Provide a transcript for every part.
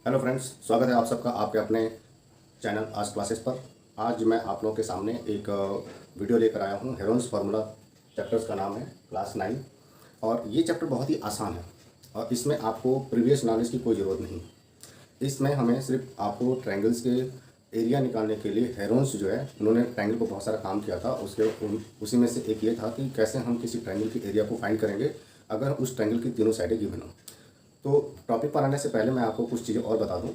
Hello friends, स्वागत है आप सबका आपके अपने चैनल आज क्लासेस पर। आज मैं आप लोगों के सामने एक वीडियो लेकर आया हूँ। हेरोन्स फार्मूला चैप्टर्स का नाम है क्लास 9 और ये चैप्टर बहुत ही आसान है और इसमें आपको प्रीवियस नॉलेज की कोई ज़रूरत नहीं। इसमें हमें सिर्फ आपको ट्रायंगल्स के एरिया निकालने के लिए हेरोन्स जो है उन्होंने ट्रायंगल पर बहुत सारा काम किया था। उसी में से एक ये था कि कैसे हम किसी ट्रायंगल के एरिया को फाइंड करेंगे अगर उस ट्रायंगल की तीनों साइडें गिवन हो। तो टॉपिक पर आने से पहले मैं आपको कुछ चीज़ें और बता दूं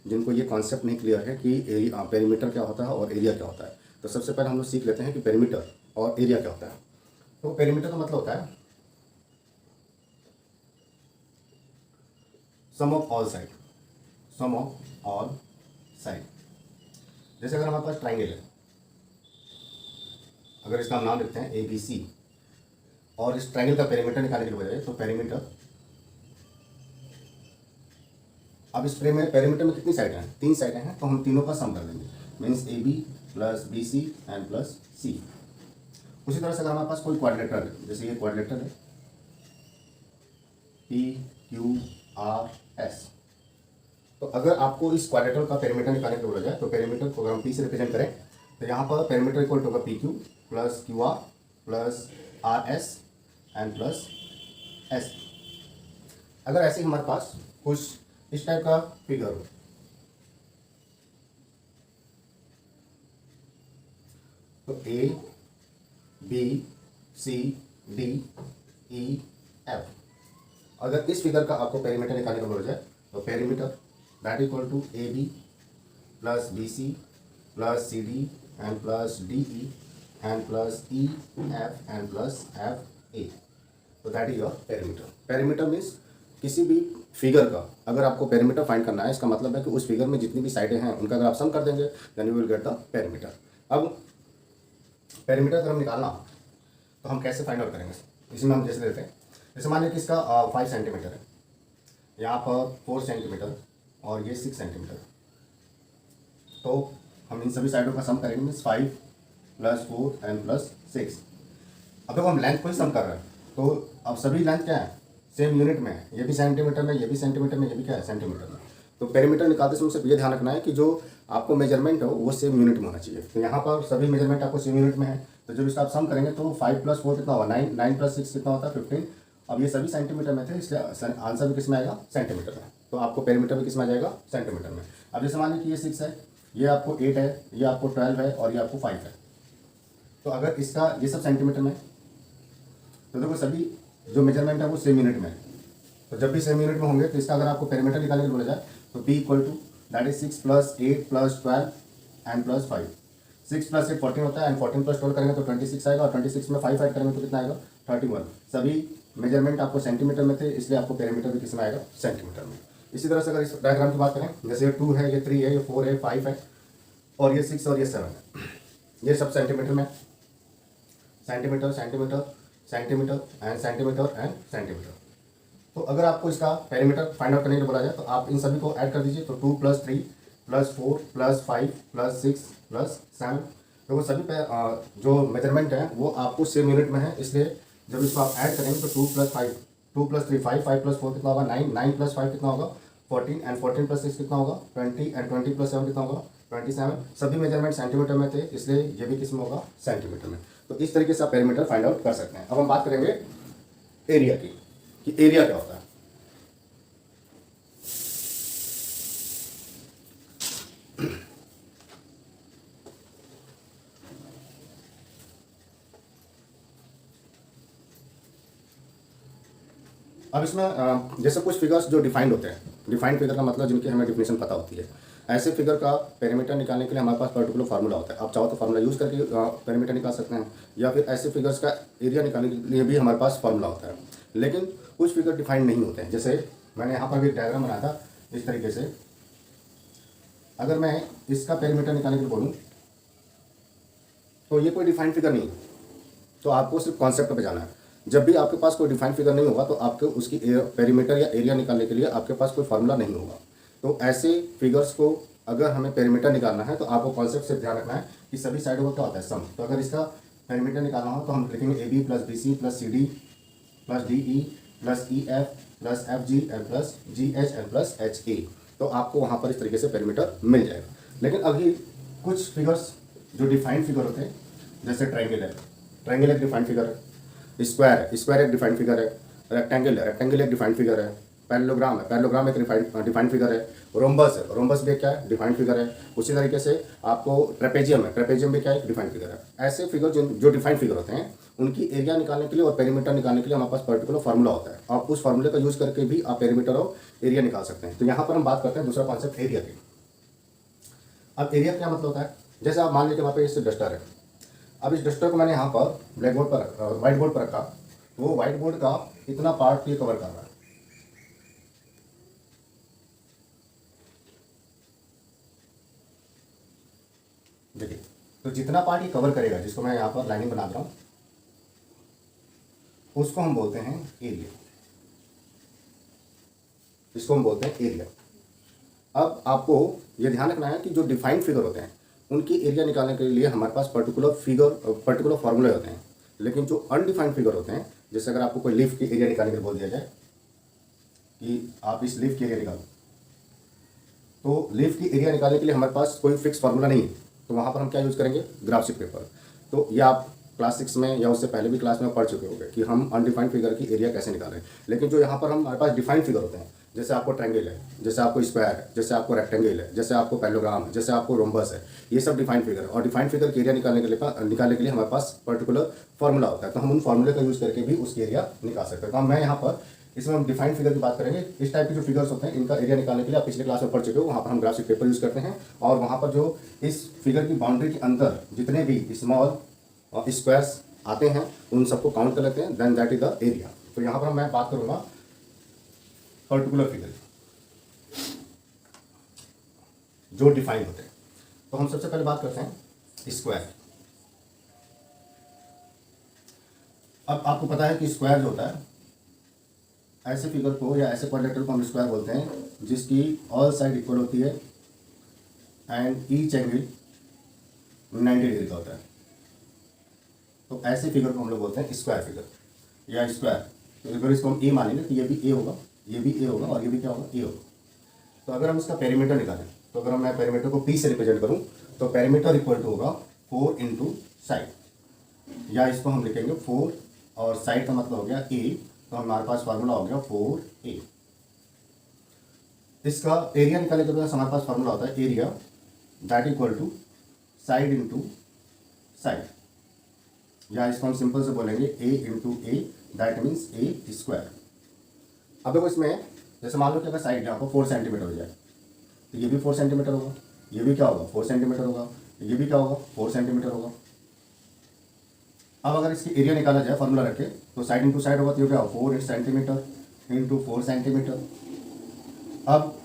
जिनको ये कॉन्सेप्ट नहीं क्लियर है कि पेरीमीटर क्या होता है और एरिया क्या होता है। तो सबसे पहले हम लोग सीख लेते हैं कि पेरीमीटर और एरिया क्या होता है। तो पेरीमीटर का मतलब होता है sum of all side, sum of all side. जैसे अगर हमारे पास ट्राइंगल है, अगर इसका हम नाम लिखते हैं ABC और इस ट्राइंगल का पेरीमीटर निकालने के बजाय तो पेरीमीटर, अब इस पेरीमीटर में कितनी साइडें हैं? 3 साइडें हैं, तो हम तीनों का सम कर देंगे। Means AB plus BC and plus C। उसी तरह से अगर हमारे पास कोई क्वाड्रिलेटरल है, जैसे ये क्वाड्रिलेटरल है PQRS, तो अगर आपको इस क्वाड्रिलेटरल का पेरीमीटर निकालने के बोला जाए तो पेरीमीटर को अगर हम P से रिप्रेजेंट करें तो यहाँ पर पेरीमीटर इक्वल टू होगा PQ plus QR plus RS and plus S। अगर ऐसे ही हमारे पास कुछ इस टाइप का फिगर हो तो ABCDEF, अगर इस फिगर का आपको पेरीमीटर निकालने का बोला जाए तो perimeter that equal to AB plus BC plus CD and plus DE and plus EF and plus FA, तो that is your perimeter. Perimeter means किसी भी फिगर का अगर आपको पेरीमीटर फाइंड करना है, इसका मतलब है कि उस फिगर में जितनी भी साइडें हैं उनका अगर आप सम कर देंगे then you will get the perimeter. अब पेरीमीटर अगर हम निकालना तो हम कैसे फाइंड आउट करेंगे? इसमें हम जैसे देते हैं, जैसे मान लीजिए कि इसका 5 सेंटीमीटर है, यहाँ पर 4 सेंटीमीटर और ये 6 सेंटीमीटर, तो हम इन सभी साइडों का सम करेंगे। Means 5 plus 4 and plus 6। अब देखो हम लेंथ को ही सम कर रहे हैं तो अब सभी लेंथ क्या है? सेम यूनिट में है। ये भी सेंटीमीटर में, ये भी सेंटीमीटर में, ये भी क्या है? सेंटीमीटर में। तो पेरीमीटर निकालते समय सिर्फ ये ध्यान रखना है कि जो आपको मेजरमेंट हो वो सेम यूनिट में होना चाहिए। तो यहाँ पर सभी मेजरमेंट आपको सेम यूनिट में है, तो जब इसका आप सम करेंगे तो 5 प्लस 4 कितना होगा? 9, 9 प्लस 6 कितना होता है? 15। अब ये सभी सेंटीमीटर में थे इसलिए आंसर भी किस में आएगा? सेंटीमीटर में। तो आपको पेरीमीटर भी किस में आ जाएगा? सेंटीमीटर में। अब जैसे मान लीजिए कि ये 6 है, ये आपको 8 है, ये आपको 12 है और ये आपको 5 है। तो अगर इसका ये सब सेंटीमीटर में, तो देखो सभी जो मेजरमेंट है वो सेम यूनिट में है। तो जब भी सेम यूनिट में होंगे तो इसका अगर आपको पेरीमीटर निकालने के लिए बोला जाए तो P equal to that is 6 plus 8 plus 12 and plus 5। 6 plus 8 14 होता है एंड 14 प्लस 12 करेंगे तो 26 आएगा और 26 में 5 ऐड करेंगे तो कितना आएगा? 31। सभी मेजरमेंट आपको सेंटीमीटर में थे इसलिए आपको पेरीमीटर भी किस में आएगा? सेंटीमीटर में। इसी तरह से अगर इस डायग्राम की बात करें, जैसे ये 2 है, ये 3 है, ये 4 है, 5 है और ये 6 और ये 7 है, ये सब सेंटीमीटर में। Centimetre centimetre centimetre and centimetre and centimetre. तो अगर आपको इसका पेरीमीटर फाइंड आउट करने के लिए बोला जाए तो आप इन सभी को ऐड कर दीजिए। तो 2 plus 3 plus 4 plus 5 plus 6 plus 7, तो वो सभी पे जो मेजरमेंट है वो आपको सेम यूनिट में है, इसलिए जब इसको आप ऐड करेंगे तो 2 प्लस 5, 2 प्लस 3 5, 5 प्लस 4 कितना होगा? 9, 9 प्लस 5 कितना होगा? 14 एंड 14 प्लस 6 कितना होगा? 20 एंड 20 प्लस 7 कितना होगा? 27। सभी मेजरमेंट सेंटीमीटर में थे इसलिए ये भी किस में होगा? सेंटीमीटर में। तो इस तरीके से आप पेरीमीटर फाइंड आउट कर सकते हैं। अब हम बात करेंगे एरिया की, कि एरिया क्या होता है। अब इसमें जैसे कुछ फिगर्स जो डिफाइंड होते हैं, डिफाइंड फिगर का मतलब जिनकी हमें डिफिनेशन पता होती है, ऐसे फिगर का पेरीमीटर निकालने के लिए हमारे पास पर्टिकुलर फार्मूला होता है। आप चाहो तो फार्मूला यूज़ करके पेरीमीटर निकाल सकते हैं या फिर ऐसे फिगर्स का एरिया निकालने के लिए भी हमारे पास फार्मूला होता है। लेकिन कुछ फिगर डिफाइंड नहीं होते हैं। जैसे मैंने यहाँ पर भी डायग्राम बनाया था इस तरीके से, अगर मैं इसका पेरीमीटर निकालने के लिए बोलूँ तो ये कोई डिफाइंड फिगर नहीं है, तो आपको सिर्फ कॉन्सेप्ट पे जाना है। जब भी आपके पास कोई डिफाइंड फिगर नहीं होगा तो आपको उसकी पेरीमीटर या एरिया निकालने के लिए आपके पास कोई फार्मूला नहीं होगा। तो ऐसे फिगर्स को अगर हमें पेरीमीटर निकालना है तो आपको कॉन्सेप्ट से ध्यान रखना है कि सभी साइडों का क्या होता है? सम। तो अगर इसका पेरीमीटर निकालना हो तो हम लिखेंगे AB plus BC plus CD plus DE plus EF plus FG and plus GH and plus HA। तो आपको वहाँ पर इस तरीके से पेरीमीटर मिल जाएगा। लेकिन अभी कुछ फिगर्स जो डिफाइंड फिगर होते हैं, जैसे ट्रायंगल है, ट्रायंगल एक डिफाइंड फिगर है, स्क्वायर है, स्क्वायर एक डिफाइंड फिगर है, रेक्टेंगल है, रेक्टेंगल एक डिफाइंड फिगर है, पैरेललोग्राम है, पैरेललोग्राम एक डिफाइंड फिगर है, रोम्बस है, रोम्बस भी क्या है, डिफाइंड फिगर है। उसी तरीके से आपको ट्रेपेजियम है, ट्रेपेजियम भी क्या है, डिफाइंड फिगर है। ऐसे फिगर जो डिफाइंड फिगर होते हैं उनकी एरिया निकालने के लिए और पेरीमीटर निकालने के लिए हमारे पास पर्टिकुलर फार्मूला होता है। आप उस फार्मूले का यूज करके भी आप पेरीमीटर और एरिया निकाल सकते हैं। तो यहाँ पर हम बात करते हैं दूसरा कॉन्सेप्ट एरिया की। अब एरिया क्या मतलब होता है, जैसे आप मान लीजिए वहाँ पे इस डस्टर है, अब इस डस्टर को मैंने यहाँ पर ब्लैक बोर्ड पर व्हाइट बोर्ड पर रखा, तो वो व्हाइट बोर्ड का इतना पार्ट ये कवर कर रहा है। देखिए, तो जितना पार्ट ये कवर करेगा, जिसको मैं यहाँ पर लाइनिंग बना रहा हूँ, उसको हम बोलते हैं एरिया। इसको हम बोलते हैं एरिया। अब आपको ये ध्यान रखना है कि जो डिफाइंड फिगर होते हैं उनकी एरिया निकालने के लिए हमारे पास पर्टिकुलर फार्मूले होते हैं। लेकिन जो अनडिफाइंड फिगर होते हैं, जैसे अगर आपको कोई लीफ की एरिया निकालने के लिए बोल दिया जाए कि आप इस लीफ की एरिया निकालो, तो लीफ की एरिया निकालने के लिए हमारे पास कोई फिक्स फार्मूला नहीं है। तो वहाँ पर हम क्या यूज़ करेंगे, ग्राफ शीट पेपर। तो ये आप क्लास 6 में या उससे पहले भी क्लास में पढ़ चुके होंगे कि हम अनडिफाइंड फिगर की एरिया कैसे निकालें। लेकिन जो यहाँ पर हमारे पास डिफाइंड फिगर होते हैं, जैसे आपको ट्रायंगल है, जैसे आपको स्क्वायर है, जैसे आपको रेक्टेंगल है, जैसे आपको पैरेललोग्राम है, जैसे आपको रोम्बस है, ये सब डिफाइंड फिगर है। और डिफाइंड फिगर की एरिया निकालने के लिए हमारे पास पर्टिकुलर फार्मूला होता है। तो हम उन फार्मूले का यूज़ करके भी उसकी एरिया निकाल सकते हैं। तो मैं यहाँ पर इसमें हम डिफाइंड फिगर की बात करेंगे। इस टाइप के जो फिगर्स होते हैं इनका एरिया निकालने के लिए आप पिछले क्लास में पढ़ चुके हो, वहाँ पर हम ग्राफ शीट पेपर यूज़ करते हैं। और वहाँ पर जो इस फिगर की बाउंड्री के अंदर जितने भी स्मॉल स्क्वायर्स आते हैं उन सबको काउंट कर लेते हैं, then that is the area. तो यहाँ पर मैं बात करूँगा पर्टिकुलर फिगर जो डिफाइन होते हैं। तो हम सबसे पहले बात करते हैं स्क्वायर। अब आपको पता है कि स्क्वायर जो होता है, ऐसे फिगर को या ऐसे क्वाड्रेटर को हम स्क्वायर बोलते हैं जिसकी ऑल साइड इक्वल होती है एंड ईच एंगल 90 डिग्री का होता है। तो ऐसे फिगर को हम लोग बोलते हैं स्क्वायर फिगर या स्क्वायर। तो अगर इसको हम ए मानेंगे तो ये भी ए होगा, ये भी ए होगा और ये भी क्या होगा, ए होगा। तो अगर हम इसका पेरीमीटर निकालें, तो अगर मैं पेरीमीटर को पी से रिप्रेजेंट करूं तो पेरीमीटर इक्वल टू होगा 4 इंटू साइड, या इसको हम लिखेंगे 4 और साइड का मतलब हो गया ए। तो हमारे पास फार्मूला हो गया 4a। इसका एरिया निकालने के बाद हमारे पास फार्मूला होता है area that equal to side into side, या इसको हम सिंपल से बोलेंगे a into a, that means a square. अब देखो इसमें जैसे मान लो कि अगर साइड यहाँ पर 4 सेंटीमीटर हो जाए तो ये भी 4 सेंटीमीटर होगा, ये भी क्या होगा 4 सेंटीमीटर होगा, ये भी क्या होगा 4 सेंटीमीटर होगा। अब अगर इसकी एरिया निकाला जाए फार्मूला रखे तो साइड इंटू साइड होगा, तो ये क्या होगा 4 सेंटीमीटर इंटू 4 सेंटीमीटर। अब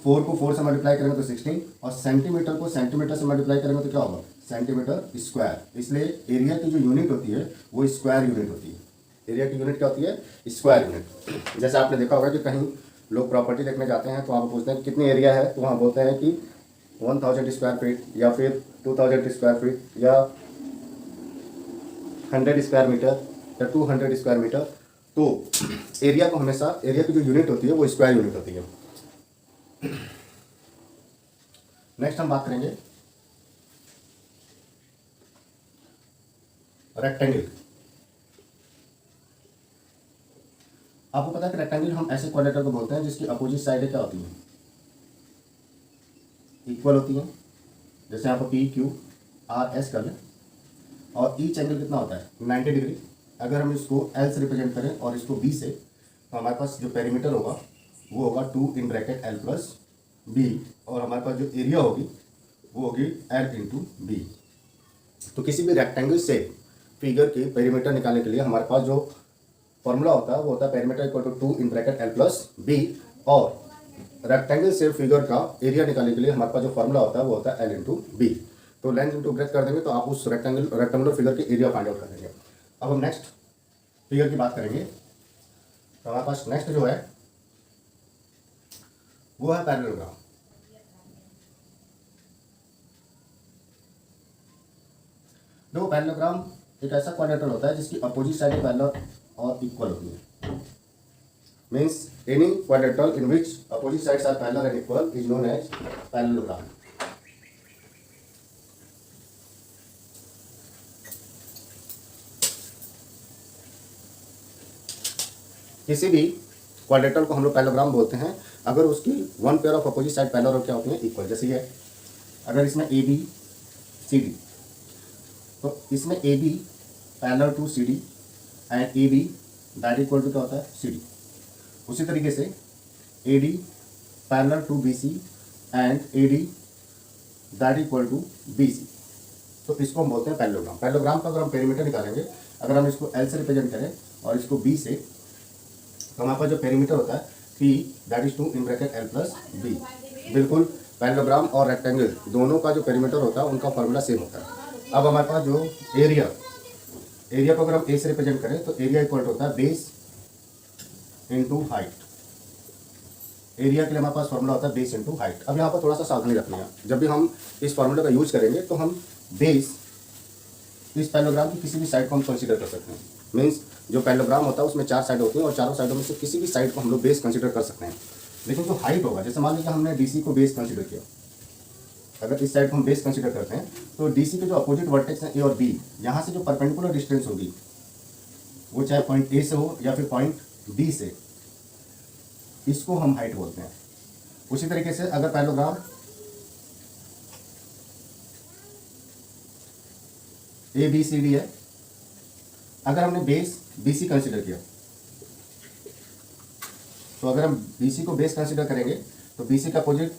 4 को 4 से मल्टीप्लाई करेंगे तो 16, और सेंटीमीटर को सेंटीमीटर से मल्टीप्लाई करेंगे तो क्या होगा सेंटीमीटर स्क्वायर। इसलिए एरिया की जो यूनिट होती है वो स्क्वायर यूनिट होती है। एरिया की यूनिट क्या होती है, स्क्वायर यूनिट। जैसे आपने देखा होगा कि कहीं लोग प्रॉपर्टी देखने जाते हैं तो आप पूछते हैं कितनी एरिया है, तो वहाँ बोलते हैं कि 1000 स्क्वायर फीट या फिर 2000 स्क्वायर फीट या 100 स्क्वायर मीटर या 200 स्क्वायर मीटर। तो एरिया को हमेशा, एरिया की जो यूनिट होती है वो स्क्वायर यूनिट होती है। नेक्स्ट हम बात करेंगे रेक्टेंगल। आपको पता है कि रेक्टेंगल हम ऐसे क्वाड्रेटर को बोलते हैं जिसकी अपोजिट साइडें क्या होती हैं, इक्वल होती हैं। जैसे यहाँ पर पी क्यू आर एस कर लें, और ईच एंगल कितना होता है 90 डिग्री। अगर हम इसको एल से रिप्रेजेंट करें और इसको बी से, तो हमारे पास जो पेरीमीटर होगा वो होगा 2 in bracket L plus B, और हमारे पास जो एरिया होगी वो होगी एल इंटू बी। तो किसी भी रेक्टेंगल से फिगर के पेरीमीटर निकालने के लिए हमारे पास जो फॉर्मूला होता है वो होता है perimeter equal to 2 in bracket L plus B, और रेक्टेंगल से फिगर का एरिया निकालने के लिए हमारे पास जो फॉर्मूला होता है वो होता है एल इंटू बी। तो लेंथ इंटू ब्रेथ कर देंगे तो आप उस रेक्टेंगुलर फिगर की एरिया फाइंड आउट कर देंगे। अब हम नेक्स्ट फिगर की बात करेंगे। तो हमारे पास नेक्स्ट जो है वो है पैरेललोग्राम। देखो पैरेललोग्राम एक ऐसा क्वाड्रेटर होता है जिसकी अपोजिट साइड पैरेलल और इक्वल होती है। Means any quadrilateral in which opposite sides are parallel and equal is known as parallelogram. किसी भी क्वाड्रेटल को हम लोग पैरेललोग्राम बोलते हैं अगर उसकी one pair of opposite side parallel और क्या होती है, इक्वल। जैसे ये अगर इसमें ए बी सी डी, तो इसमें A B parallel to C D and A B that equal to क्या होता है, सी डी। उसी तरीके से A D parallel to B C and A D that equal to B C, तो इसको हम बोलते हैं पैरेललोग्राम। पैरेललोग्राम का अगर हम पेरीमीटर निकालेंगे, अगर हम इसको एल से रिप्रेजेंट करें और इसको बी से, तो हमारे पास जो पेरीमीटर होता है P that is 2 in bracket L plus B. बिल्कुल पैरेललोग्राम और रेक्टेंगल दोनों का जो पेरीमीटर होता है उनका फॉर्मूला सेम होता है। अब हमारे पास जो एरिया को अगर हम ए से रिप्रेजेंट करें तो एरिया इक्वल होता है बेस इनटू हाइट। एरिया के लिए हमारे पास फॉर्मूला होता है बेस इनटू हाइट। अब यहाँ पर थोड़ा सा सावधानी रखना है, जब भी हम इस फॉर्मूले का यूज करेंगे तो हम बेस इस पैरेललोग्राम की किसी भी साइड को हम कंसीडर कर सकते हैं। मीन्स जो पैरेललोग्राम होता है उसमें 4 साइड होती हैं और चारों साइडों में से किसी भी साइड को हम लोग बेस कंसीडर कर सकते हैं। लेकिन जो हाइट होगा, जैसे मान लीजिए हमने डीसी को बेस कंसीडर किया, अगर इस साइड को हम बेस कंसीडर करते हैं तो डीसी के जो अपोजिट वर्टेक्स हैं ए और बी, यहाँ से जो परपेंडिकुलर डिस्टेंस होगी वो चाहे पॉइंट ए से हो या फिर पॉइंट बी से, इसको हम हाइट बोलते हैं। उसी तरीके से अगर parallelogram A B C D है, अगर हमने बेस BC कंसीडर किया, तो अगर हम BC को बेस कंसीडर करेंगे तो BC का अपोजिट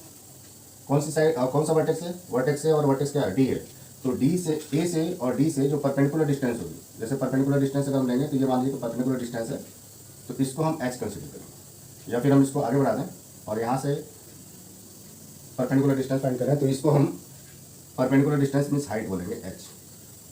कौन सी साइड, कौन सा वर्टेक्स है, वर्टेक्स है और वर्टेक्स क्या है, D है। तो D से A से और D से जो परपेंडिकुलर डिस्टेंस होगी, जैसे परपेंडिकुलर डिस्टेंस अगर हम लेंगे तो ये मान लीजिए तो परपेंडिकुलर डिस्टेंस है, तो इसको हम H कंसीडर करेंगे। या फिर हम इसको आगे बढ़ा दें और यहाँ से परपेंडिकुलर डिस्टेंस फाइंड करें तो इसको हम परपेंडिकुलर डिस्टेंस मीन्स हाइट बोलेंगे H।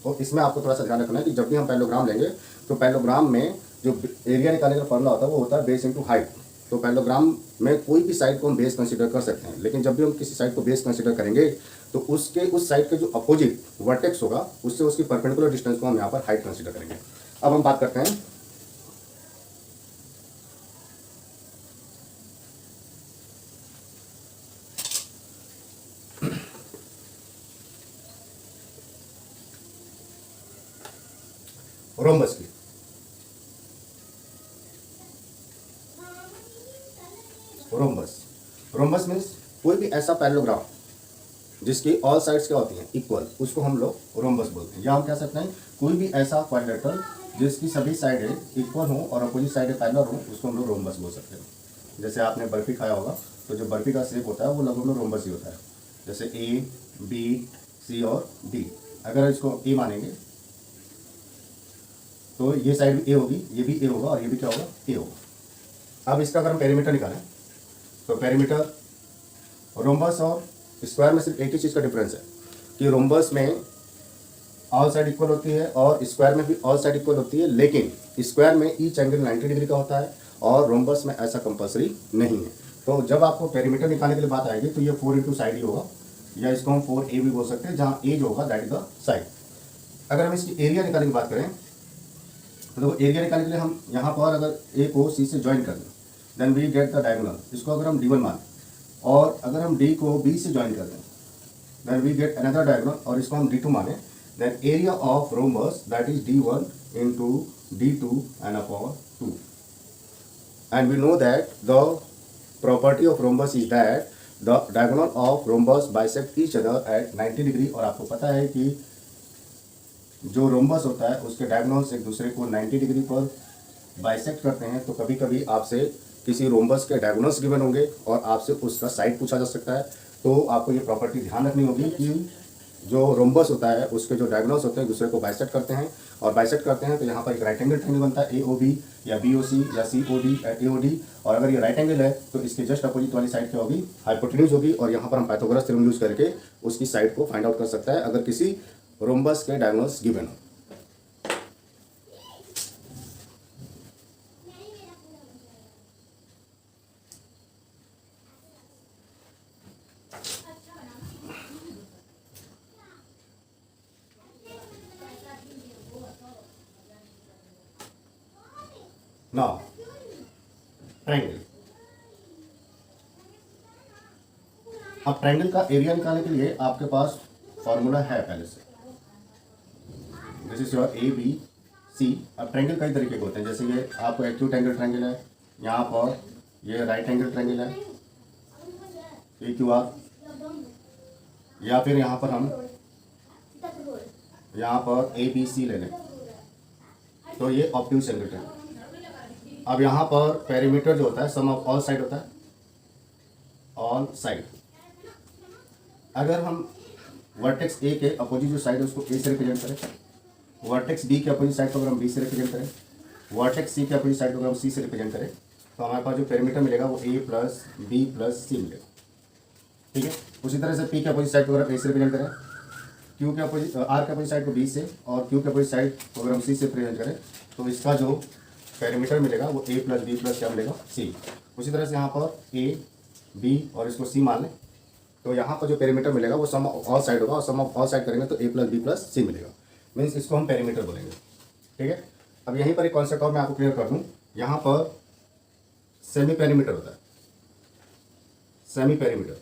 तो इसमें आपको थोड़ा सा ध्यान रखना है कि जब भी हम पैरेललोग्राम लेंगे तो पैरेललोग्राम में जो एरिया निकालने का फॉर्मूला होता है वो होता है बेस इनटू हाइट। तो पैरेललोग्राम में कोई भी साइड को हम बेस कंसीडर कर सकते हैं, लेकिन जब भी हम किसी साइड को बेस कंसीडर करेंगे तो उसके उस साइड के जो अपोजिट वर्टेक्स होगा उससे उसकी परपेंडिकुलर डिस्टेंस को हम यहाँ पर हाइट कंसीडर करेंगे। अब हम बात करते हैं रोम्बस की। रोम्बस मीन्स कोई भी ऐसा पैरेललोग्राम जिसकी ऑल साइड्स क्या होती हैं, इक्वल, उसको हम लोग रोम्बस बोलते हैं। या हम कह सकते हैं कोई भी ऐसा क्वाड्रेटल जिसकी सभी साइडें इक्वल हों और अपोजिट साइडें पैरेलल हों, उसको हम लोग रोम्बस बोल सकते हैं। जैसे आपने बर्फी खाया होगा तो जो बर्फी का शेप होता है वो लगभग में रोम्बस ही होता है। जैसे A, B, C और D, अगर इसको A मानेंगे तो ये साइड भी A होगी, ये भी A होगा और ये भी क्या होगा, A होगा। अब इसका अगर हम पेरीमीटर निकालें तो पेरीमीटर रोम्बस और स्क्वायर में सिर्फ एक ही चीज़ का डिफरेंस है कि रोम्बस में ऑल साइड इक्वल होती है और स्क्वायर में भी ऑल साइड इक्वल होती है, लेकिन स्क्वायर में ईच एंगल 90 डिग्री का होता है और रोम्बस में ऐसा कंपल्सरी नहीं है। तो जब आपको पेरीमीटर निकालने के लिए बात आएगी तो ये 4 इंटू साइड ही होगा, या इसको हम 4A भी बोल सकते हैं, जहाँ A जो होगा दैट इज द साइड। अगर हम इसकी एरिया निकालने की बात करें तो एरिया निकालने के लिए हम यहाँ पर अगर A को C से ज्वाइन कर दें then we get the diagonal, इसको अगर हम D1 माने, और अगर हम D को B से ज्वाइन कर दें then we get another diagonal और इसको हम D2 माने, then area of rhombus that is D1 into D2 and upon 2। And we know that the property of rhombus is that the diagonal of rhombus bisect each other at 90 degree. और आपको पता है कि जो rhombus होता है उसके diagonals एक दूसरे को 90 डिग्री पर बाइसेक्ट करते हैं। तो कभी कभी आपसे किसी रोम्बस के डायगोनल्स गिवन होंगे और आपसे उसका साइड पूछा जा सकता है, तो आपको ये प्रॉपर्टी ध्यान रखनी होगी कि जो रोम्बस होता है उसके जो डायगोनल्स होते हैं दूसरे को बाइसेक्ट करते हैं, और बाइसेक्ट करते हैं तो यहाँ पर एक राइट एंगल ट्रायंगल बनता है AOB या BOC या COD AOD। और अगर ये राइट एंगल है तो इसके जस्ट अपोजिट वाली साइड क्या होगी, हाइपोटेन्यूज होगी, और यहाँ पर हम पाइथागोरस थ्योरम यूज करके उसकी साइड को फाइंड आउट कर सकता है अगर किसी रोम्बस के डायगोनल्स गिवन हो। Now, triangle. अब ट्रायंगल का एरिया निकालने के लिए आपके पास फॉर्मूला है पहले से, this is your A B C. अब ट्रायंगल कई तरीके के होते हैं, जैसे ये आपको एक्यूट एंगल ट्रायंगल है, यहाँ पर ये राइट एंगल ट्रायंगल है ए क्यू आर, या फिर यहाँ पर हम यहाँ पर ए बी सी ले लें तो ये ऑब्ट्यूज एंगल ट्रायंगल। अब यहाँ पर पेरीमीटर जो होता है सम ऑफ ऑल साइड होता है, ऑल साइड। अगर हम वर्टेक्स ए के अपोजिट जो साइड है उसको ए से रिप्रेजेंट करें, वर्टेक्स बी के अपोजिट साइड को अगर हम बी से रिप्रेजेंट करें, वर्टेक्स सी के अपोजिट साइड को अगर हम सी से रिप्रेजेंट करें, तो हमारे पास जो पेरीमीटर मिलेगा वो ए प्लस बी प्लस सी मिलेगा। ठीक है, उसी तरह से पी के अपोजिट साइड को अगर हम ए से रिप्रेजेंट करें, क्यू के अपोजिट आर के अपोजिट साइड को बी से, और क्यू के अपोजिट साइड को अगर हम सी से रिप्रेजेंट करें, तो इसका जो पेरीमीटर मिलेगा वो ए प्लस बी प्लस क्या मिलेगा, सी। उसी तरह से यहाँ पर ए बी और इसको सी मान लें, तो यहाँ पर जो पेरीमीटर मिलेगा वो सम ऑफ ऑल साइड होगा, और सम ऑफ ऑल साइड करेंगे तो ए प्लस बी प्लस सी मिलेगा, मीन्स इसको हम पेरीमीटर बोलेंगे। ठीक है, अब यहीं पर एक कॉन्सेप्ट और मैं आपको क्लियर कर दूँ, यहाँ पर सेमी पेरीमीटर होता है, सेमी पेरीमीटर।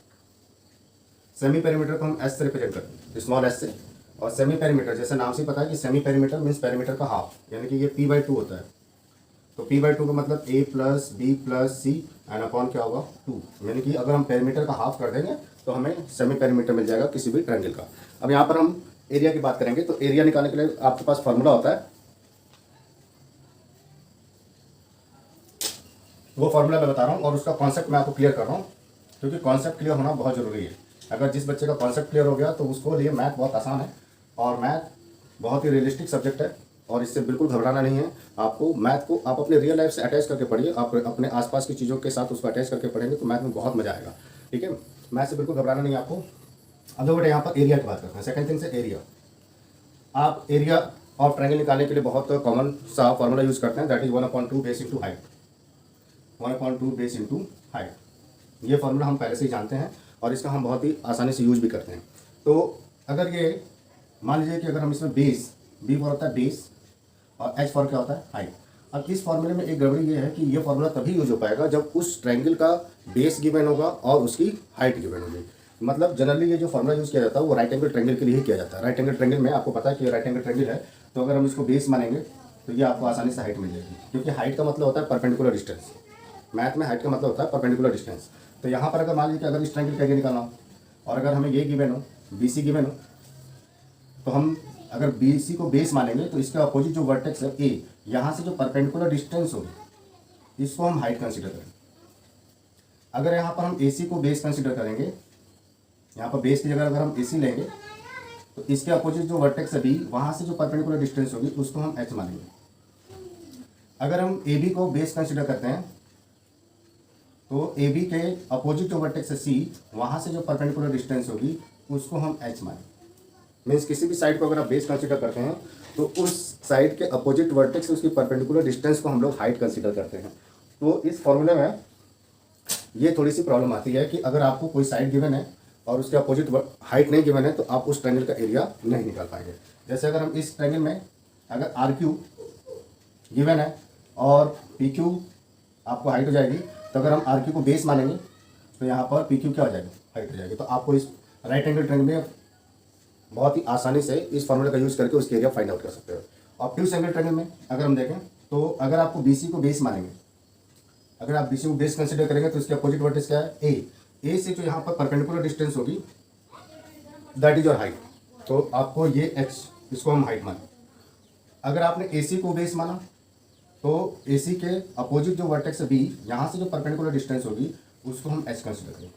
सेमी पेरीमीटर को हम एस से रिप्रेजेंट करते हैं, स्मॉल एस से। और सेमी पेरीमीटर जैसे नाम से पता है कि सेमी पेरीमीटर मीन्स पेरीमीटर का हाफ, यानी कि ये p/2 होता है। तो p/2 का मतलब a plus B plus C and upon क्या होगा 2, यानी कि अगर हम पेरीमीटर का हाफ कर देंगे तो हमें सेमी पेरीमीटर मिल जाएगा किसी भी ट्रायंगल का। अब यहाँ पर हम एरिया की बात करेंगे, तो एरिया निकालने के लिए आपके पास फॉर्मूला होता है, वो फॉर्मूला मैं बता रहा हूँ और उसका कॉन्सेप्ट मैं आपको क्लियर कर रहा हूँ, क्योंकि कॉन्सेप्ट क्लियर होना बहुत ज़रूरी है। अगर जिस बच्चे का कॉन्सेप्ट क्लियर हो गया तो उसको लिए मैथ बहुत आसान है, और मैथ बहुत ही रियलिस्टिक सब्जेक्ट है, और इससे बिल्कुल घबराना नहीं है। आपको मैथ को आप अपने रियल लाइफ से अटैच करके पढ़िए, आप अपने आसपास की चीज़ों के साथ उसको अटैच करके पढ़ेंगे तो मैथ में बहुत मजा आएगा। ठीक है, मैथ से बिल्कुल घबराना नहीं है आपको। अब बेटा यहाँ पर एरिया की बात करते हैं, सेकंड थिंग से एरिया। आप एरिया ऑफ ट्रायंगल निकालने के लिए बहुत कॉमन सा फॉर्मूला यूज़ करते हैं, that is 1/2 base into height, 1/2 base into height. ये फॉर्मूला हम पहले से ही जानते हैं और इसका हम बहुत ही आसानी से यूज भी करते हैं। तो अगर ये मान लीजिए कि अगर हम इसमें बेस, बी फॉर होता है बेस और एच फॉर क्या होता है हाइट। अब इस फॉर्मूले में एक गड़बड़ी ये है कि ये फॉर्मूला तभी यूज हो पाएगा जब उस ट्रायंगल का बेस गिवन होगा और उसकी हाइट गिवन होगी। मतलब जनरली ये जो फॉर्मूला यूज किया जाता है वो राइट एंगल ट्रायंगल के लिए ही किया जाता है। राइट एंगल ट्रायंगल में आपको पता है कि राइट एंगल ट्रायंगल है, तो अगर हम इसको बेस मानेंगे तो ये आपको आसानी से हाइट मिल जाएगी, क्योंकि हाइट का मतलब होता है परपेंडिकुलर डिस्टेंस। मैथ में हाइट का मतलब होता है परपेंडिकुलर डिस्टेंस। तो यहाँ पर अगर मान लीजिए कि अगर इस ट्रायंगल का एरिया निकालना हो और अगर हमें ये गिवन हो, बी सी गिवन हो, तो हम अगर बी सी को बेस मानेंगे तो इसके अपोजिट जो वर्टेक्स है ए, यहाँ से जो परपेंडिकुलर डिस्टेंस होगी इसको हम हाइट कंसीडर करेंगे। अगर यहाँ पर हम ए सी को बेस कंसीडर करेंगे, यहाँ पर बेस की जगह अगर हम ए सी लेंगे तो इसके अपोजिट जो वर्टेक्स है बी, वहाँ से जो परपेंडिकुलर डिस्टेंस होगी उसको हम एच मानेंगे। अगर हम ए बी को बेस कंसीडर करते हैं तो ए बी के अपोजिट जो वर्टेक्स है सी, वहाँ से जो परपेंडिकुलर डिस्टेंस होगी उसको हम एच मानेंगे। मीन्स किसी भी साइड को अगर आप बेस कंसीडर करते हैं तो उस साइड के अपोजिट वर्टेक्स से उसकी परपेंडिकुलर डिस्टेंस को हम लोग हाइट कंसीडर करते हैं। तो इस फॉर्मूले में ये थोड़ी सी प्रॉब्लम आती है कि अगर आपको कोई साइड गिवन है और उसके अपोजिट हाइट नहीं गिवन है तो आप उस ट्रायंगल का एरिया नहीं निकाल पाएंगे। जैसे अगर हम इस ट्रायंगल में अगर आर क्यू गिवन है और पी क्यू आपको हाइट हो जाएगी, तो अगर हम आर क्यू को बेस मानेंगे तो यहाँ पर पी क्यू क्या हो जाएगी, हाइट हो जाएगी। तो आपको इस राइट एंगल ट्रायंगल में बहुत ही आसानी से इस फॉर्मूले का यूज़ करके उसके एरिया फाइंड आउट कर सकते हो। ऑब्ट्यूज एंगल ट्रायंगल में अगर हम देखें तो अगर आपको बी सी को बेस मानेंगे, अगर आप बी सी को बेस कंसीडर करेंगे तो इसके अपोजिट वर्टेक्स क्या है ए से जो यहाँ पर परपेंडिकुलर डिस्टेंस होगी दैट इज योर हाइट। तो आपको ये एच, इसको हम हाइट माने। अगर आपने ए सी को बेस माना तो ए सी के अपोजिट जो वर्टेक्स है बी, यहाँ से जो परपेंडिकुलर डिस्टेंस होगी उसको हम एच कंसीडर करेंगे।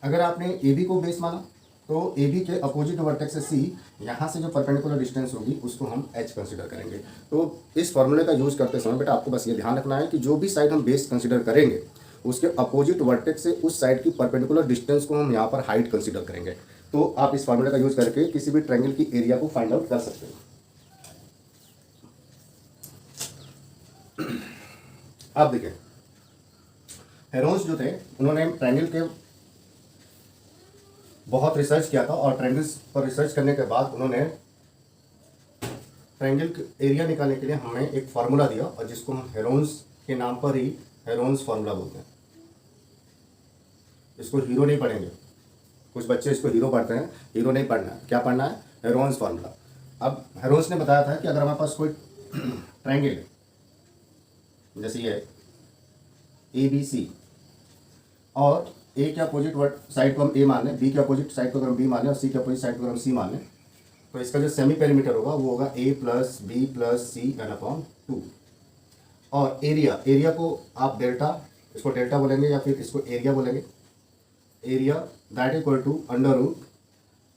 अगर आपने ए बी को बेस माना तो ए बी के अपोजिट वर्टेक्स सी, यहाँ से जो परपेंडिकुलर डिस्टेंस होगी उसको हम एच कंसीडर करेंगे। तो इस फॉर्मूले का यूज़ करते समय बेटा आपको बस ये ध्यान रखना है कि जो भी साइड हम बेस कंसीडर करेंगे उसके अपोजिट वर्टेक्स से उस साइड की परपेंडिकुलर डिस्टेंस को हम यहाँ पर हाइट कंसीडर करेंगे। तो आप इस फॉर्मूले का यूज़ करके किसी भी ट्रायंगल की एरिया को फाइंड आउट कर सकते हो। आप देखिए हेरोन्स जो थे उन्होंने ट्रायंगल के बहुत रिसर्च किया था, और ट्रायंगल्स पर रिसर्च करने के बाद उन्होंने ट्रायंगल एरिया निकालने के लिए हमें एक फार्मूला दिया और जिसको हम हेरोन्स के नाम पर ही हेरोन्स फार्मूला बोलते हैं। इसको हीरो नहीं पढ़ेंगे, कुछ बच्चे इसको हीरो पढ़ते हैं, हीरो नहीं पढ़ना है। क्या पढ़ना है? Heron's formula. अब हेरोन्स ने बताया था कि अगर हमारे पास कोई ट्रायंगल है, जैसे ये ए बी सी, और ए के अपोजिट साइड को हम ए मान लें, बी के अपोजिट साइड को अगर हम बी मान लें और सी के अपोजिट साइड को अगर हम सी मान लें, तो इसका जो सेमी पेरीमीटर होगा वो होगा A plus B plus C and upon 2। और एरिया को आप डेल्टा, इसको डेल्टा बोलेंगे या फिर इसको एरिया बोलेंगे। Area that equal to under root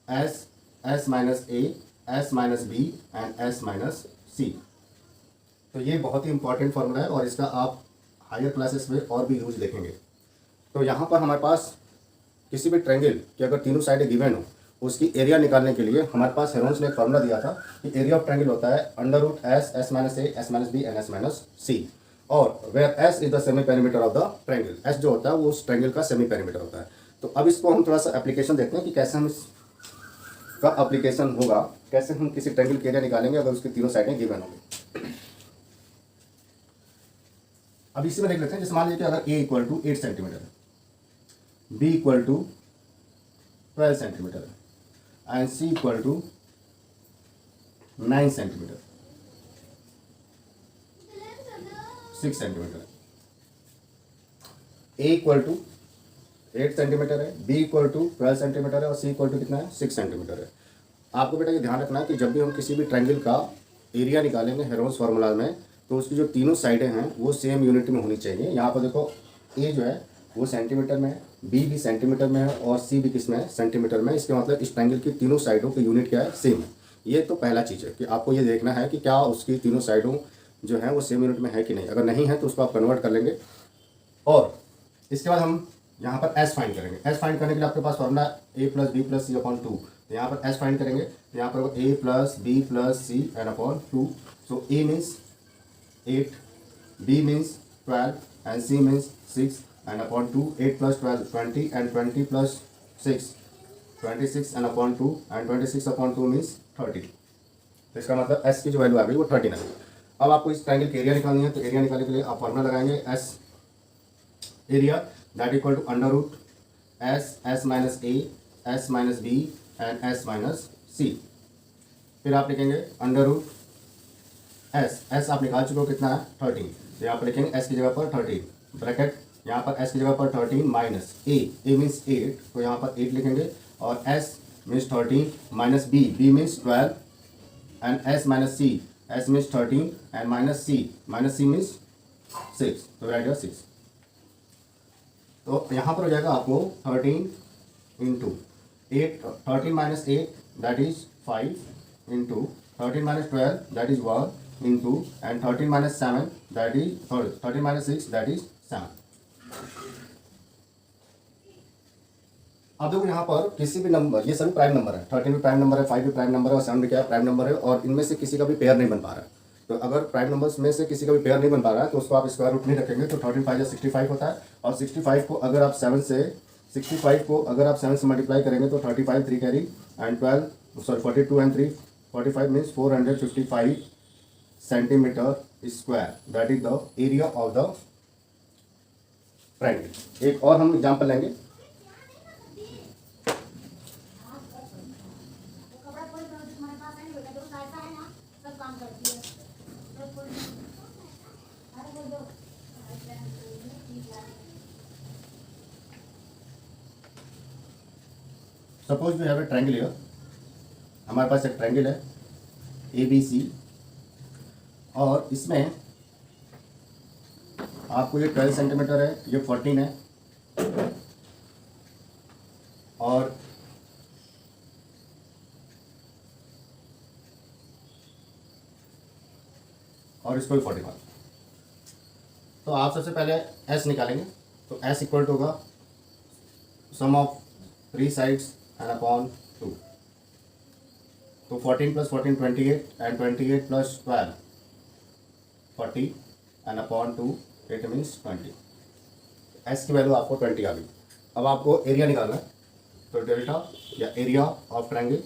S minus A, S minus B and S minus C. तो ये बहुत ही इंपॉर्टेंट फार्मूला है और इसका आप हायर क्लासेस में और भी यूज देखेंगे। तो यहाँ पर हमारे पास किसी भी ट्रायंगल की अगर तीनों साइडें गिवन हो, उसकी एरिया निकालने के लिए हमारे पास हेरोन्स ने एक फार्मूला दिया था कि एरिया ऑफ ट्रायंगल होता है under root S minus A, S minus B and S minus C. और where S is the semi perimeter of the triangle, S जो होता है वो उस ट्रायंगल का सेमी पेरीमीटर होता है। तो अब इसको हम थोड़ा सा एप्लीकेशन देखते हैं कि कैसे हम इसका एप्लीकेशन होगा, कैसे हम किसी ट्रायंगल की एरिया निकालेंगे अगर उसकी तीनों साइडें गिवन होंगी। अब इसी में देख लेते हैं, जैसे मान लीजिए कि अगर ए इक्वल टू 8 सेंटीमीटर है, बी इक्वल टू 12 सेंटीमीटर है and C equal to 9 centimetre, 6 centimetre है। ए इक्वल टू 8 सेंटीमीटर है, बी इक्वल टू 12 सेंटीमीटर है और सी इक्वल टू कितना है? 6 सेंटीमीटर है। आपको बेटा ये ध्यान रखना है कि जब भी हम किसी भी ट्रायंगल का एरिया निकालेंगे हेरोन्स फार्मूला में, तो उसकी जो तीनों साइडें हैं वो सेम यूनिट में होनी चाहिए। यहाँ पर देखो ए जो है वो सेंटीमीटर में है, बी भी सेंटीमीटर में है और सी भी किस में है? सेंटीमीटर में। इसके मतलब इस ट्रायंगल की तीनों साइडों की यूनिट क्या है? सेम है। ये तो पहला चीज़ है कि आपको ये देखना है कि क्या उसकी तीनों साइडों जो है वो सेम यूनिट में है कि नहीं। अगर नहीं है तो उसको आप कन्वर्ट कर लेंगे। और इसके बाद हम यहाँ पर एस फाइंड करेंगे। एस फाइंड करने के लिए आपके पास फॉर्मूला ए प्लस बी प्लस सी अपॉन 2। तो यहाँ पर एस फाइंड करेंगे तो यहाँ पर A plus B plus C and upon 2। So A means 8, B means 12 and C means 6 and upon 2, 8 plus 12 20 and 20 plus 6 26 and upon 2 and 26 upon 2 means 30। तो इसका मतलब S की जो वैल्यू आ गई वो 39। अब आपको इस ट्रायंगल की एरिया निकालनी है, तो एरिया निकालने के लिए आप फॉर्मूला लगाएंगे S area that equal to under root S minus A, S minus B and S minus C. फिर आप लिखेंगे अंडर रूट एस आप निकाल चुके हो कितना है? 13। तो यहाँ पर लिखेंगे एस की जगह पर 13 ब्रैकेट, यहाँ पर एस की जगह पर 13 माइनस ए मीन्स 8, तो यहाँ पर 8 लिखेंगे और S means 13 minus B means 12 and S means 13 and minus C means 6, तो राइट 6। तो यहाँ पर हो जाएगा आपको 13 into 8, 13 minus 8 that is 5 into 13 minus 12 that is 1 into and 13 minus 7 that is 13 minus 6 that is 7। अब देखो यहाँ पर किसी भी नंबर, ये सभी प्राइम नंबर है, 13 भी प्राइम नंबर है, 5 भी प्राइम नंबर है और 7 भी क्या है? प्राइम नंबर है। और इनमें से किसी का भी पेयर नहीं बन पा रहा है। तो अगर प्राइम नंबर्स में से किसी का भी पेयर नहीं बन पा रहा है तो उसको आप स्क्वायर रूट नहीं रखेंगे। तो 13 5 65 होता है और 65 को अगर आप 7 से मल्टीप्लाई करेंगे तो 35 3 carry and 42 and 3 45 means 455 centimetre square that is the area of the triangle. एक और हम एग्जांपल लेंगे। Suppose we have a triangle here, हमारे पास एक ट्रायंगल है ABC और इसमें आपको ये 12 सेंटीमीटर है, ये 14 है और इसको भी 41। तो आप सबसे पहले S निकालेंगे। तो S इक्वल टू होगा सम ऑफ 3 साइड्स एंड अपॉन 2। तो 14 plus 14 28 and 28 plus 12 40 and upon 2 it means 20। S की वैल्यू आपको 20 आ गई। अब आपको एरिया निकालना है। तो डेल्टा या area of triangle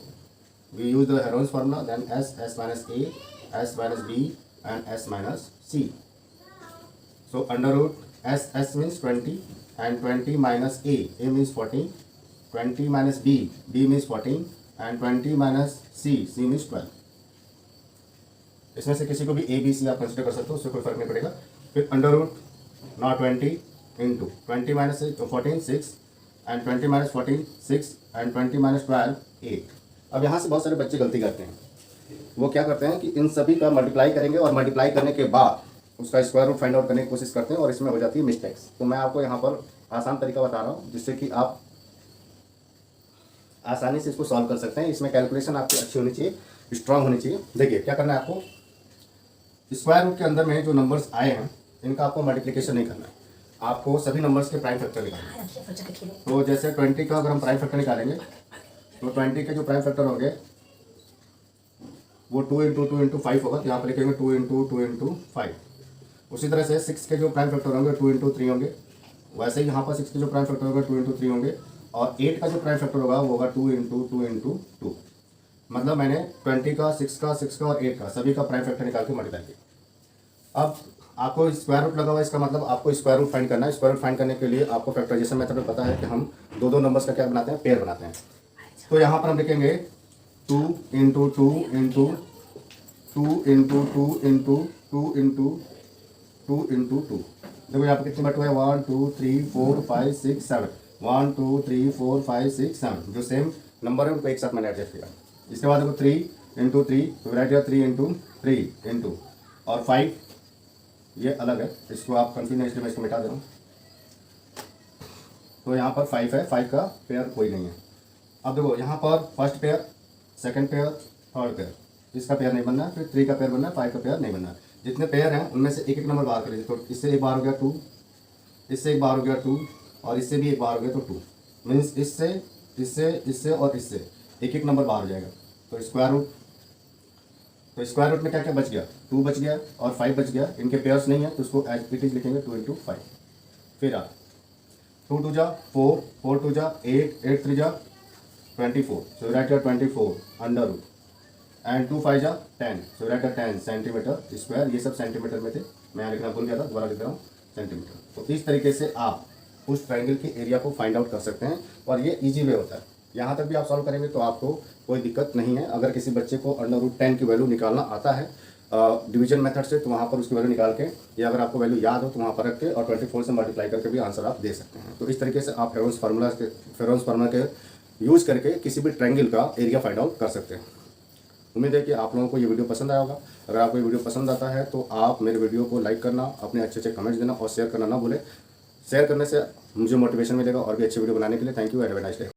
we use the Heron's formula, then S minus A, S minus B and S minus C. So under root S means 20 and 20 minus A means 14, 20 minus B means 14 and 20 minus C means 12. इसमें से किसी को भी A B C आप consider कर सकते हो, उससे कोई फर्क नहीं पड़ेगा। फिर under root not 20 into 20 minus 14 6 and 20 minus 14 6 and 20 minus 12 8। अब यहाँ से बहुत सारे बच्चे गलती करते हैं, वो क्या करते हैं कि इन सभी का मल्टीप्लाई करेंगे और मल्टीप्लाई करने के बाद उसका स्क्वायर रूट फाइंड आउट करने की कोशिश करते हैं और इसमें हो जाती है मिस्टेक्स। तो मैं आपको यहाँ पर आसान तरीका बता रहा हूँ जिससे कि आप आसानी से इसको सॉल्व कर सकते हैं। इसमें कैलकुलेशन आपकी अच्छी होनी चाहिए, स्ट्रांग होनी चाहिए। देखिए क्या करना है आपको, स्क्वायर रूट के अंदर में जो नंबर्स आए हैं इनका आपको मल्टीप्लिकेशन नहीं करना है, आपको सभी नंबर्स के प्राइम फैक्टर निकालना है। तो जैसे 20 का अगर हम प्राइम फैक्टर निकालेंगे तो 20 के जो प्राइम फैक्टर होंगे वो 2 इंटू 2 इंटू 5 होगा, तो यहाँ पर लिखेंगे 2 इंटू 2 इंटू 5। उसी तरह से 6 के जो प्राइम फैक्टर होंगे 2 इंटू 3 होंगे, वैसे ही यहाँ पर 6 के जो प्राइम फैक्टर होगा 2 इंटू 3 होंगे, और 8 का जो प्राइम फैक्टर होगा वो होगा 2 इंटू 2 इंटू 2। मतलब मैंने 20 का 6 का और 8 का सभी का प्राइम फैक्टर निकाल के मल्टीप्लाई किया। अब आपको स्क्वायर रूट लगा हुआ है, इसका मतलब आपको स्क्वायर रूट फाइंड करना है। स्क्वायर रूट फाइंड करने के लिए आपको फैक्टराइजेशन मेथड में पता है कि हम दो नंबर्स का क्या बनाते हैं, पेयर बनाते हैं। तो यहाँ पर हम लिखेंगे 2 into 2 into 2 into 2 into 2 into 2 into 2। देखो यहाँ पर कितने बटे हुए, 1 2 3 4 5 6 7, 1 2 3 4 5 6 7, जो सेम नंबर है उनको एक साथ मैंने एडजस्ट किया। इसके बाद देखो 3 इंटू 3, तो राइट किया 3 इंटू 3 इंटू, और 5 ये अलग है, इसको आप कंफ्यूज इसलिए मैं इसको मिटा दे रहा हूँ। तो यहाँ पर 5 है, 5 का पेयर कोई नहीं है। अब देखो यहाँ पर first pair, second pair, third pair, इसका पेयर नहीं बनना है, फिर 3 का पेयर बनना है, 5 का पेयर नहीं बनना है। जितने पेयर हैं उनमें से एक एक नंबर बाहर कर लीजिए। तो इससे एक बार हो गया 2, इससे एक बार हो गया 2, और इससे भी एक बार हो गया तो 2, मीन्स इससे इससे इससे और इससे एक एक नंबर बाहर हो जाएगा। तो स्क्वायर रूट में क्या क्या बच गया, 2 बच गया और 5 बच गया। इनके पेयर्स नहीं है तो उसको एज इट इज लिखेंगे 2 इंटू 5। फिर आप 2 2 जा 4, 4 2 जा 8, 8 3 जा 24, so write your 24 under root, and 2 5 जा 10, so write your 10 centimetre square. ये सब सेंटीमीटर में थे, मैं यहाँ लिखना भूल गया था, दोबारा लिख रहा हूँ सेंटीमीटर। तो इस तरीके से आप उस ट्रायंगल के एरिया को फाइंड आउट कर सकते हैं, और ये इजी वे होता है। यहाँ तक भी आप सॉल्व करेंगे तो आपको कोई दिक्कत नहीं है। अगर किसी बच्चे को अंडर रूट 10 की वैल्यू निकालना आता है डिवीजन मेथड से, तो वहाँ पर उसकी वैल्यू निकाल के, या अगर आपको वैल्यू याद हो तो वहाँ पर रख के और 24 से मल्टीप्लाई करके भी आंसर आप दे सकते हैं। तो इस तरीके से आप फेरोन्स फार्मूला के यूज़ करके किसी भी ट्रायंगल का एरिया फाइंड आउट कर सकते हैं। उम्मीद है कि आप लोगों को ये वीडियो पसंद आया होगा। अगर आपको ये वीडियो पसंद आता है तो आप मेरे वीडियो को लाइक करना, अपने अच्छे कमेंट्स देना और शेयर करना ना भूलें। शेयर करने से मुझे मोटिवेशन मिलेगा और भी अच्छे वीडियो बनाने के लिए। Thank you and have a nice day.